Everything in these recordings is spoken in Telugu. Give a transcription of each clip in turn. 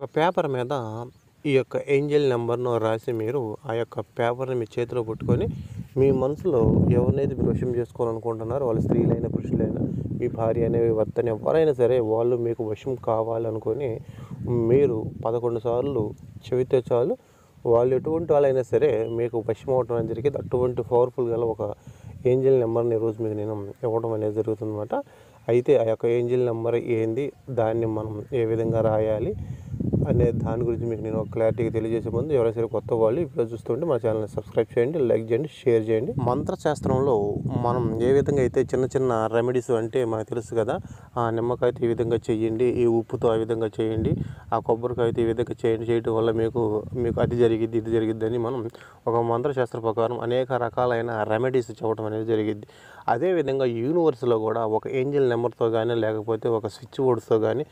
ఒక పేపర్ మీద ఈ యొక్క ఏంజెల్ నెంబర్‌ను రాసి మీరు ఆ యొక్క పేపర్‌ని మీ చేతిలో పట్టుకొని, మీ మనసులో ఎవరినైతే మీరు వశం చేసుకోవాలనుకుంటున్నారో వాళ్ళు స్త్రీలైనా, పురుషులైనా, మీ భార్య అనే భర్తని ఎవరైనా సరే వాళ్ళు మీకు వశం కావాలనుకొని మీరు 11 సార్లు చెబితే చాలు. వాళ్ళు ఎటువంటి వాళ్ళైనా సరే మీకు వశం అవ్వటం అనేది జరిగింది. అటువంటి పవర్‌ఫుల్ గల ఒక ఏంజెల్ నెంబర్‌ని ఈరోజు మీకు నేను ఇవ్వడం అనేది జరుగుతుందన్నమాట. అయితే ఆ యొక్క ఏంజెల్ నెంబర్ ఏంది? దాన్ని మనం ఏ విధంగా రాయాలి? అనే దాని గురించి మీకు నేను క్లారిటీగా తెలియజేసే ముందు ఎవరైనా సరే కొత్త వాళ్ళు ఇప్పుడు చూస్తుంటే మా ఛానల్ని సబ్స్క్రైబ్ చేయండి, లైక్ చేయండి, షేర్ చేయండి. మంత్రశాస్త్రంలో మనం ఏ విధంగా అయితే చిన్న చిన్న రెమెడీస్ అంటే మనకు తెలుసు కదా. ఆ నిమ్మకాయతో ఈ విధంగా చేయండి, ఈ ఉప్పుతో ఆ విధంగా చేయండి, ఆ కొబ్బరికాయతో ఈ విధంగా చేయండి, చేయడం వల్ల మీకు అది జరిగిద్ది, ఇది జరిగిద్ది అని మనం ఒక మంత్రశాస్త్ర ప్రకారం అనేక రకాలైన రెమెడీస్ చెప్పడం అనేది జరిగిద్ది. అదేవిధంగా యూనివర్స్లో కూడా ఒక ఏంజెల్ నెంబర్తో కానీ, లేకపోతే ఒక స్విచ్ బోర్డ్స్తో కానీ,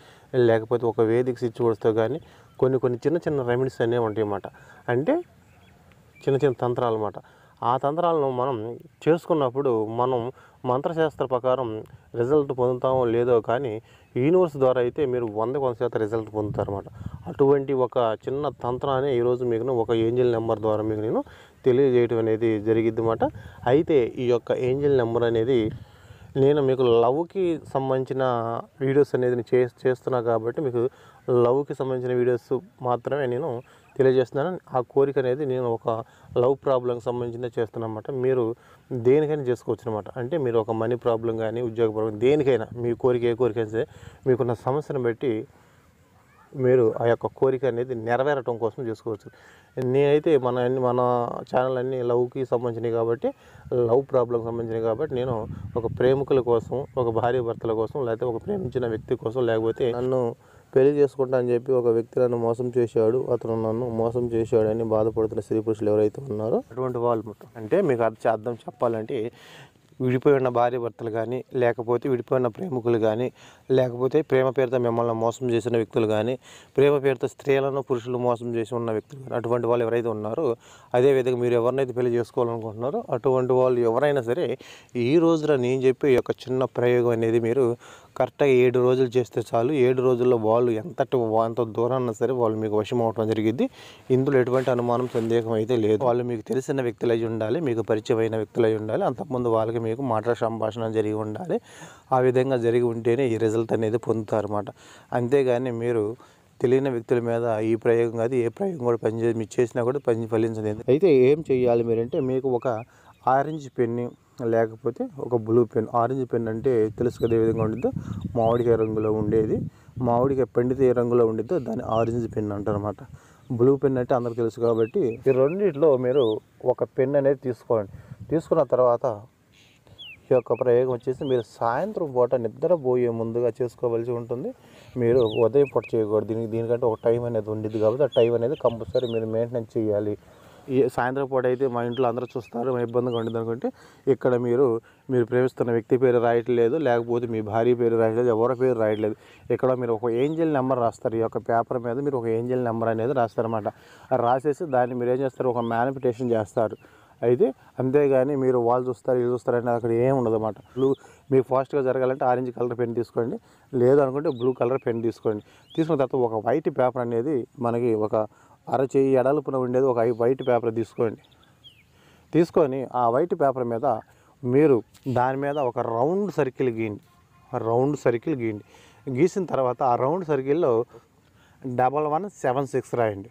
లేకపోతే ఒక వేదిక స్విచ్ బోర్డ్స్తో కానీ కొన్ని చిన్న చిన్న రెమెడీస్ అనేవి ఉంటాయి అన్నమాట. అంటే చిన్న చిన్న తంత్రాలు అన్నమాట. ఆ తంత్రాలను మనం చేసుకున్నప్పుడు మనం మంత్రశాస్త్ర ప్రకారం రిజల్ట్ పొందుతామో లేదో కానీ యూనివర్స్ ద్వారా అయితే మీరు 100% రిజల్ట్ పొందుతారన్నమాట. అటువంటి ఒక చిన్న తంత్రాన్ని ఈరోజు మీకు ఒక ఏంజెల్ నెంబర్ ద్వారా మీకు నేను తెలియజేయడం అనేది జరిగిద్ది అన్నమాట. అయితే ఈ యొక్క ఏంజెల్ నెంబర్ అనేది నేను మీకు లవ్కి సంబంధించిన వీడియోస్ అనేది చేస్తున్నా కాబట్టి మీకు లవ్కి సంబంధించిన వీడియోస్ మాత్రమే నేను తెలియజేస్తున్నాను. ఆ కోరిక అనేది నేను ఒక లవ్ ప్రాబ్లంకి సంబంధించిందే చేస్తున్నాను అన్నమాట. మీరు దేనికైనా చేసుకోవచ్చు అన్నమాట. అంటే మీరు ఒక మనీ ప్రాబ్లం కానీ, ఉద్యోగ ప్రాబ్లం, దేనికైనా మీ కోరిక ఏ కోరికైనా సరే మీకున్న సమస్యను బట్టి మీరు ఆ యొక్క కోరిక అనేది నెరవేరటం కోసం చేసుకోవచ్చు. నేనైతే మన ఛానల్ అన్నీ లవ్కి సంబంధించినవి కాబట్టి, లవ్ ప్రాబ్లంకి సంబంధించినవి కాబట్టి నేను ఒక ప్రేమికుల కోసం, ఒక భార్య భర్తల కోసం, లేకపోతే ఒక ప్రేమించిన వ్యక్తి కోసం, లేకపోతే నన్ను పెళ్లి చేసుకుంటా అని చెప్పి ఒక వ్యక్తి నన్ను మోసం చేశాడు, అతను నన్ను మోసం చేశాడని బాధపడుతున్న స్త్రీ పురుషులు ఎవరైతే ఉన్నారో అటువంటి వాళ్ళు అంటే మీకు అర్థం చెప్పాలంటే విడిపోయిన భార్య భర్తలు కానీ, లేకపోతే విడిపోయిన ప్రేమికులు కానీ, లేకపోతే ప్రేమ పేరుతో మిమ్మల్ని మోసం చేసిన వ్యక్తులు కానీ, ప్రేమ పేరుతో స్త్రీలను పురుషులు మోసం చేసి ఉన్న వ్యక్తులు కానీ, అటువంటి వాళ్ళు ఎవరైతే ఉన్నారో, అదేవిధంగా మీరు ఎవరినైతే పెళ్లి చేసుకోవాలనుకుంటున్నారో అటువంటి వాళ్ళు ఎవరైనా సరే ఈ రోజున నేను చెప్పే ఈ యొక్క చిన్న ప్రయోగం అనేది మీరు కరెక్ట్గా 7 రోజులు చేస్తే చాలు. 7 రోజుల్లో వాళ్ళు ఎంత దూరాన్నా సరే వాళ్ళు మీకు వశం అవటం జరిగింది. ఇందులో ఎటువంటి అనుమానం, సందేహం అయితే లేదు. వాళ్ళు మీకు తెలిసిన వ్యక్తులు అయి ఉండాలి, మీకు పరిచయమైన వ్యక్తులు అయి ఉండాలి, అంతకుముందు వాళ్ళకి మీకు సంభాషణ జరిగి ఉండాలి. ఆ విధంగా జరిగి ఉంటేనే ఈ రిజల్ట్ అనేది పొందుతారన్నమాట. అంతేగాని మీరు తెలియని వ్యక్తుల మీద ఈ ప్రయోగం కాదు, ఏ ప్రయోగం కూడా మీరు చేసినా కూడా ఫలించలేదు. అయితే ఏం చేయాలి మీరంటే, మీకు ఒక ఆరెంజ్ పెన్ని లేకపోతే ఒక బ్లూ పెన్. ఆరెంజ్ పెన్ అంటే తెలుసు కదా ఏ విధంగా ఉండిద్దో, మామిడికాయ రంగులో ఉండేది. మామిడికాయ పండితే ఏ రంగులో ఉండిద్దో దాన్ని ఆరెంజ్ పెన్ అంటారన్నమాట. బ్లూ పెన్ అంటే అందరికి తెలుసు కాబట్టి ఈ రెండిట్లో మీరు ఒక పెన్ అనేది తీసుకోండి. తీసుకున్న తర్వాత ఈ యొక్క ప్రయోగం వచ్చేసి మీరు సాయంత్రం పూట నిద్రపోయే ముందుగా చేసుకోవాల్సి ఉంటుంది. మీరు ఉదయం పూట చేయకూడదు. దీనికంటే ఒక టైం అనేది ఉండిద్ది కాబట్టి ఆ టైం అనేది కంపల్సరీ మీరు మెయింటెనెన్స్ చేయాలి. ఈ సాయంత్రం పూట అయితే మా ఇంట్లో అందరూ చూస్తారు, ఇబ్బందిగా ఉంటుంది అనుకుంటే ఇక్కడ మీరు ప్రేమిస్తున్న వ్యక్తి పేరు రాయట్లేదు, లేకపోతే మీ భార్య పేరు రాయట్లేదు, ఎవరి పేరు రాయట్లేదు. ఇక్కడ మీరు ఒక ఏంజెల్ నెంబర్ రాస్తారు. ఈ యొక్క పేపర్ మీద మీరు ఒక ఏంజెల్ నెంబర్ అనేది రాస్తారన్నమాట. రాసేసి దాన్ని మీరు ఏం చేస్తారు, ఒక మేనిఫెస్టేషన్ చేస్తారు. అయితే అంతేగాని మీరు వాళ్ళు చూస్తారు, వీళ్ళు చూస్తారని అక్కడ ఏం ఉండదు అన్నమాట. మీకు ఫాస్ట్గా జరగాలంటే ఆరెంజ్ కలర్ పెన్ తీసుకోండి, లేదు అనుకుంటే బ్లూ కలర్ పెన్ తీసుకోండి. తీసుకున్న తర్వాత ఒక వైట్ పేపర్ అనేది మనకి ఒక అరచేయి ఎడల్పున ఉండేది ఒక వైట్ పేపర్ తీసుకొని ఆ వైట్ పేపర్ మీద మీరు దాని మీద ఒక రౌండ్ సర్కిల్ గీయండి. గీసిన తర్వాత ఆ రౌండ్ సర్కిల్లో 1176 రాయండి.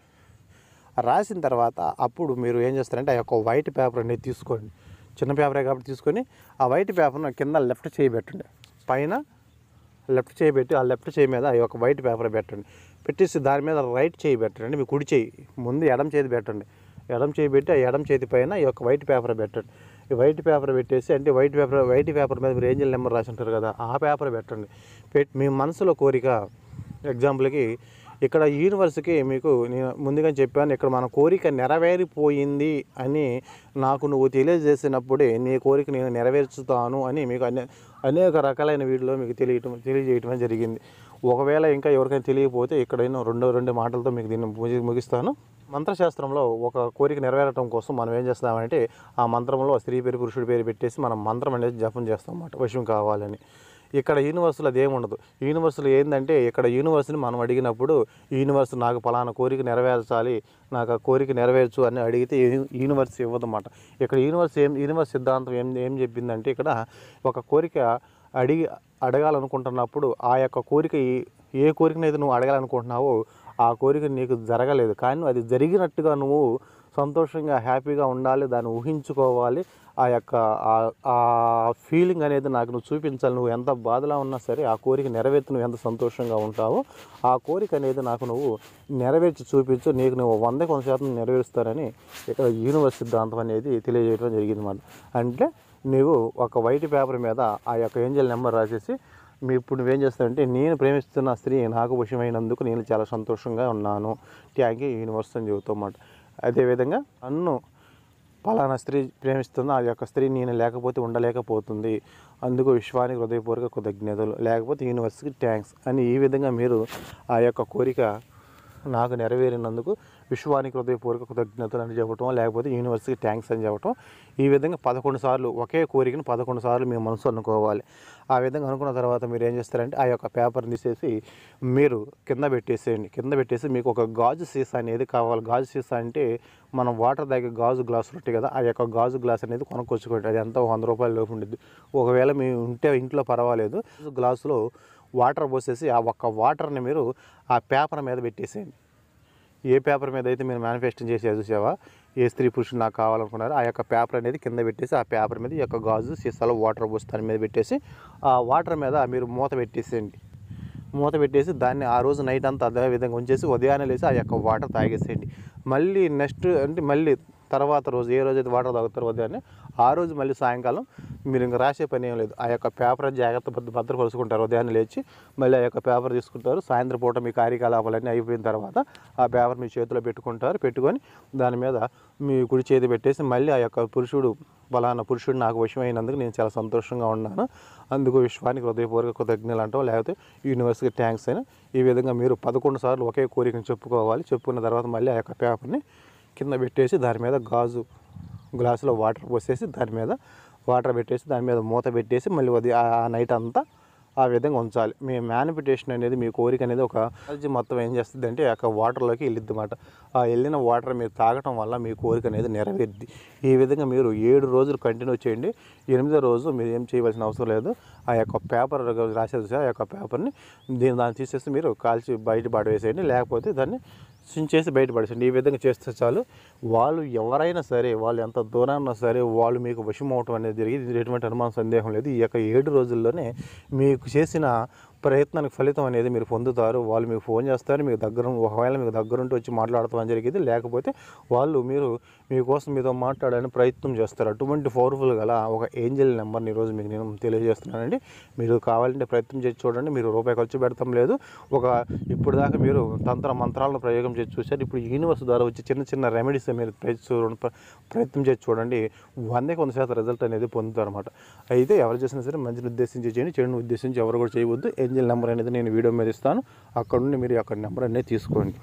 రాసిన తర్వాత అప్పుడు మీరు ఏం చేస్తారంటే ఆ యొక్క వైట్ పేపర్ అనేది తీసుకోండి. చిన్న పేపరే కాబట్టి తీసుకొని ఆ వైట్ పేపర్ను కింద లెఫ్ట్ చేయి పెట్టండి, పైన లెఫ్ట్ చేయి పెట్టి ఆ లెఫ్ట్ చేయి మీద ఈ యొక్క వైట్ పేపర్ పెట్టండి. పెట్టేసి దాని మీద రైట్ చేయి పెట్టండి. మీ కుడి చేయి ముందు ఎడమ చేతి పెట్టండి. ఎడమ చేయి పెట్టి ఆ ఎడమ చేతి పైన ఈ యొక్క వైట్ పేపర్ పెట్టండి. ఈ వైట్ పేపర్ పెట్టేసి అంటే వైట్ పేపర్ మీద మీరు ఏంజెల్ నెంబర్ రాసి ఉంటారు కదా, ఆ పేపర్ పెట్టండి. మీ మనసులో కోరిక, ఎగ్జాంపుల్కి ఇక్కడ యూనివర్స్కి మీకు నేను ముందుగా చెప్పాను, ఇక్కడ మన కోరిక నెరవేరిపోయింది అని నాకు నువ్వు తెలియజేసినప్పుడే నీ కోరిక నేను నెరవేర్చుతాను అని మీకు అనేక రకాలైన వీడియోలో మీకు తెలియజేయటం జరిగింది. ఒకవేళ ఇంకా ఎవరికైనా తెలియకపోతే ఇక్కడ నేను రెండు మాటలతో మీకు దీన్ని ముగిస్తాను. మంత్రశాస్త్రంలో ఒక కోరిక నెరవేరటం కోసం మనం ఏం చేస్తామంటే ఆ మంత్రంలో స్త్రీ పేరు పురుషుడి పేరు పెట్టేసి మనం మంత్రం అనేది జపం చేస్తాం అన్నమాట, వశం కావాలని. ఇక్కడ యూనివర్స్లో అదేమి ఉండదు. యూనివర్స్లో ఏంటంటే ఇక్కడ యూనివర్స్ని మనం అడిగినప్పుడు యూనివర్స్ నాకు పలానా కోరిక నెరవేర్చాలి, నాకు ఆ కోరిక నెరవేర్చు అని అడిగితే యూనివర్స్ ఇవ్వదన్నమాట. ఇక్కడ యూనివర్స్ సిద్ధాంతం ఏం చెప్పిందంటే ఇక్కడ ఒక కోరిక అడగాలనుకుంటున్నప్పుడు ఆ యొక్క కోరిక ఏ కోరికనైతే నువ్వు అడగాలనుకుంటున్నావో ఆ కోరిక నీకు జరగలేదు, కానీ అది జరిగినట్టుగా నువ్వు సంతోషంగా హ్యాపీగా ఉండాలి, దాన్ని ఊహించుకోవాలి. ఆ యొక్క ఆ ఫీలింగ్ అనేది నాకు నువ్వు చూపించాలి. నువ్వు ఎంత బాధలో ఉన్నా సరే ఆ కోరిక నెరవేర్చి నువ్వు ఎంత సంతోషంగా ఉంటావో ఆ కోరిక అనేది నాకు నువ్వు నెరవేర్చి చూపించు, నీకు నువ్వు 100% నెరవేరుస్తారని ఇక్కడ యూనివర్స్ సిద్ధాంతం అనేది తెలియజేయడం జరిగిందన్నమాట. అంటే నువ్వు ఒక వైట్ పేపర్ మీద ఆ యొక్క ఏంజల్ నెంబర్ రాసేసి ఇప్పుడు నువ్వేం చేస్తావంటే, నేను ప్రేమిస్తున్న స్త్రీ నాకు వశమైనందుకు నేను చాలా సంతోషంగా ఉన్నాను, థ్యాంక్ యూ యూనివర్స్ అని చెబుతామాట. అదేవిధంగా నన్ను పలానా స్త్రీ ప్రేమిస్తుందో ఆ యొక్క స్త్రీ నేను లేకపోతే ఉండలేకపోతుంది, అందుకు విశ్వానికి హృదయపూర్వక కృతజ్ఞతలు, లేకపోతే యూనివర్స్కి థ్యాంక్స్ అని ఈ విధంగా మీరు ఆ యొక్క కోరిక నాకు నెరవేరినందుకు విశ్వానికి హృదయపూర్వక కృతజ్ఞతలు అని చెప్పటం, లేకపోతే యూనివర్స్కి థ్యాంక్స్ అని చెప్పటం. ఈ విధంగా 11 సార్లు ఒకే కోరికను 11 సార్లు మీ మనసు అనుకోవాలి. ఆ విధంగా అనుకున్న తర్వాత మీరు ఏం చేస్తారంటే ఆ యొక్క పేపర్ని తీసేసి మీరు కింద పెట్టేసేయండి. కింద పెట్టేసి మీకు ఒక గాజు సీసా అనేది కావాలి. గాజు సీసా అంటే మనం వాటర్ తాగే గాజు గ్లాసులు ఉంటాయి కదా, ఆ యొక్క గాజు గ్లాస్ అనేది కొనుక్కొచ్చుకోండి. అది ఎంత 100 రూపాయల లోపు ఉంటుంది. ఒకవేళ మీ ఉంటే ఇంట్లో పర్వాలేదు, గ్లాసులో వాటర్ పోసేసి ఆ ఒక్క వాటర్ని మీరు ఆ పేపర్ మీద పెట్టేసేయండి. ఏ పేపర్ మీద అయితే మీరు మేనిఫెస్టింగ్ చేసి చూసావా, ఏ స్త్రీ పురుషుడు నాకు కావాలనుకున్నారో ఆ యొక్క పేపర్ అనేది కింద పెట్టేసి ఆ పేపర్ మీద ఈ యొక్క గాజు సీసాలో వాటర్ పోసి దాని మీద పెట్టేసి ఆ వాటర్ మీద మీరు మూత పెట్టేసేయండి. మూత పెట్టేసి దాన్ని ఆ రోజు నైట్ అంతా అదే విధంగా ఉంచేసి ఉదయాన్నే లేసి ఆ యొక్క వాటర్ తాగేసేయండి. మళ్ళీ నెక్స్ట్ అంటే మళ్ళీ తర్వాత రోజు ఏ రోజైతే వాటర్ తాగుతారో ఉదయాన్నే ఆ రోజు మళ్ళీ సాయంకాలం మీరు ఇంకా రాసే పని ఏం లేదు. ఆ యొక్క పేపర్ జాగ్రత్త భద్రపరుచుకుంటారు. ఉదయాన్నే లేచి మళ్ళీ ఆ యొక్క పేపర్ తీసుకుంటారు. సాయంత్రం పూట మీ కార్యకలాపాలన్నీ అయిపోయిన తర్వాత ఆ పేపర్ మీ చేతిలో పెట్టుకుంటారు. పెట్టుకొని దాని మీద మీ కుడి చేతి పెట్టేసి మళ్ళీ ఆ యొక్క పలానా పురుషుడు నాకు వశమైనందుకు నేను చాలా సంతోషంగా ఉన్నాను, అందుకు విశ్వానికి హృదయపూర్వక కృతజ్ఞతలు అంటాం, లేకపోతే యూనివర్స్కి థ్యాంక్స్ అయినా. ఈ విధంగా మీరు 11 సార్లు ఒకే కోరికను చెప్పుకోవాలి. చెప్పుకున్న తర్వాత మళ్ళీ ఆ యొక్క పేపర్ని కింద పెట్టేసి దాని మీద గాజు గ్లాసులో వాటర్ పోసేసి దాని మీద వాటర్ పెట్టేసి దాని మీద మూత పెట్టేసి మళ్ళీ ఆ నైట్ అంతా ఆ విధంగా ఉంచాలి. మీ మేనిఫెస్టేషన్ అనేది మీ కోరిక అనేది ఒక ఎనర్జీ మొత్తం ఏం చేస్తుంది అంటే ఆ యొక్క వాటర్లోకి వెళ్ళిద్ది అన్నమాట. ఆ వెళ్ళిన వాటర్ మీరు తాగటం వల్ల మీ కోరిక అనేది నెరవేరుద్ది. ఈ విధంగా మీరు 7 రోజులు కంటిన్యూ చేయండి. 8వ రోజు మీరు ఏం చేయవలసిన అవసరం లేదు. ఆ యొక్క పేపర్ రాసేది ఆ యొక్క పేపర్ని దాన్ని తీసేసి మీరు కాల్చి బయట పడవేసేయండి, లేకపోతే దాన్ని చించేసి బయటపడేసండి. ఈ విధంగా చేస్తే చాలు. వాళ్ళు ఎవరైనా సరే, వాళ్ళు ఎంత దూరాన్నా సరే వాళ్ళు మీకు వశం అవటం అనేది జరిగింది, ఎటువంటి అనుమానం సందేహం లేదు. ఈ యొక్క 7 రోజుల్లోనే మీకు చేసిన ప్రయత్నానికి ఫలితం అనేది మీరు పొందుతారు. వాళ్ళు మీకు ఫోన్ చేస్తారు, ఒకవేళ మీకు దగ్గరుండి వచ్చి మాట్లాడటం జరిగింది, లేకపోతే వాళ్ళు మీకోసం మీతో మాట్లాడడానికి ప్రయత్నం చేస్తారు. అటువంటి పవర్ఫుల్ గల ఒక ఏంజల్ నెంబర్ని ఈరోజు మీకు నేను తెలియజేస్తున్నానండి. మీరు కావాలంటే ప్రయత్నం చేసి చూడండి. మీరు రూపాయి ఖర్చు పెడతాం లేదు. ఇప్పుడు దాకా మీరు తంత్ర మంత్రాలను ప్రయోగం చేసి చూశారు. ఇప్పుడు యూనివర్స్ ద్వారా వచ్చి చిన్న రెమెడీస్ మీరు ప్రయత్నం చేసి చూడండి. 100% రిజల్ట్ అనేది పొందుతారు అనమాట. అయితే ఎవరు చేసినా సరే మంచిని ఉద్దేశించి చేయండి, చెడుని ఉద్దేశించి ఎవరు కూడా చేయవద్దు. ఏంజల్ నెంబర్ అనేది నేను వీడియో మీద ఇస్తాను, అక్కడ నుండి మీరు అక్కడ నెంబర్ అనేది తీసుకోండి.